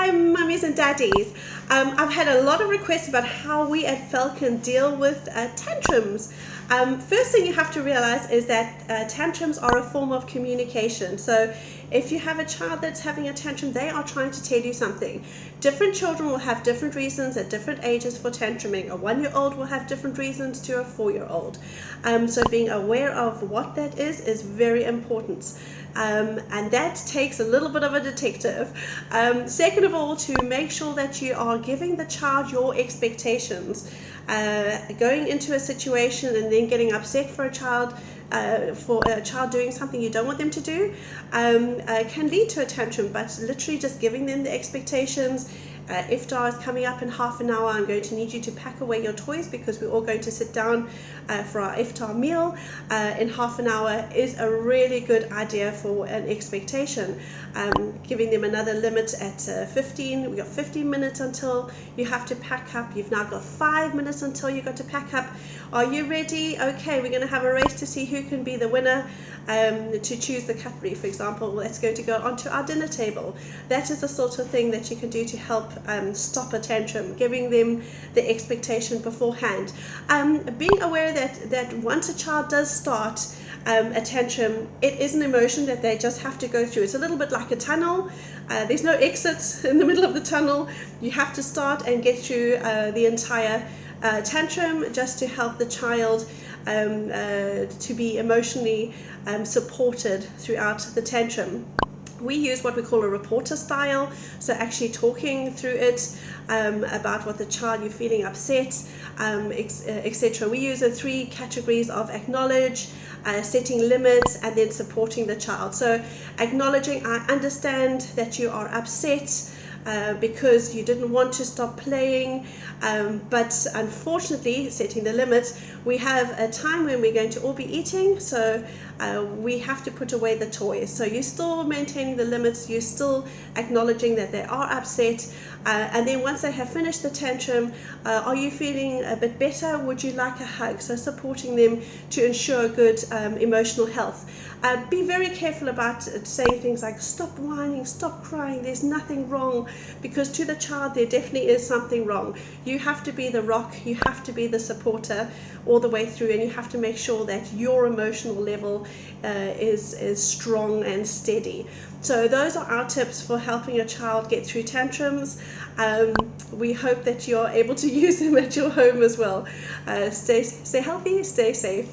Hi mummies and daddies. I've had a lot of requests about how we at Falcon deal with tantrums. First thing you have to realize is that tantrums are a form of communication. So if you have a child that's having a tantrum, they are trying to tell you something. Different children will have different reasons at different ages for tantruming. A 1-year-old will have different reasons to a 4-year-old. So being aware of what that is very important. And that takes a little bit of a detective. Second of all, to make sure that you are giving the child your expectations. Going into a situation and then getting upset for a child doing something you don't want them to do can lead to a tantrum, but literally just giving them the expectations. Iftars is coming up in half an hour. I'm going to need you to pack away your toys because we're all going to sit down for our iftar meal in half an hour is a really good idea for an expectation. Giving them another limit at 15. We've got 15 minutes until you have to pack up. You've now got 5 minutes until you've got to pack up. Are you ready? Okay, we're going to have a race to see who can be the winner to choose the cutlery, for example. That's going to go onto our dinner table. That is the sort of thing that you can do to help stop a tantrum, giving them the expectation beforehand. Being aware that once a child does start a tantrum, it is an emotion that they just have to go through. It's a little bit like a tunnel. There's no exits in the middle of the tunnel. You have to start and get through the entire tantrum just to help the child to be emotionally supported throughout the tantrum. We use what we call a reporter style, so actually talking through it about what the child, you're feeling upset, etc. We use the 3 categories of acknowledge, setting limits, and then supporting the child. So acknowledging, I understand that you are upset because you didn't want to stop playing, but unfortunately, setting the limit, we have a time when we're going to all be eating, so we have to put away the toys. So you're still maintaining the limits, you're still acknowledging that they are upset, and then once they have finished the tantrum, are you feeling a bit better? Would you like a hug? So supporting them to ensure good emotional health. Be very careful about saying things like stop whining, stop crying, there's nothing wrong, because to the child there definitely is something wrong. You have to be the rock, you have to be the supporter all the way through, and you have to make sure that your emotional level is strong and steady. So those are our tips for helping a child get through tantrums. We hope that you're able to use them at your home as well. Stay healthy, stay safe.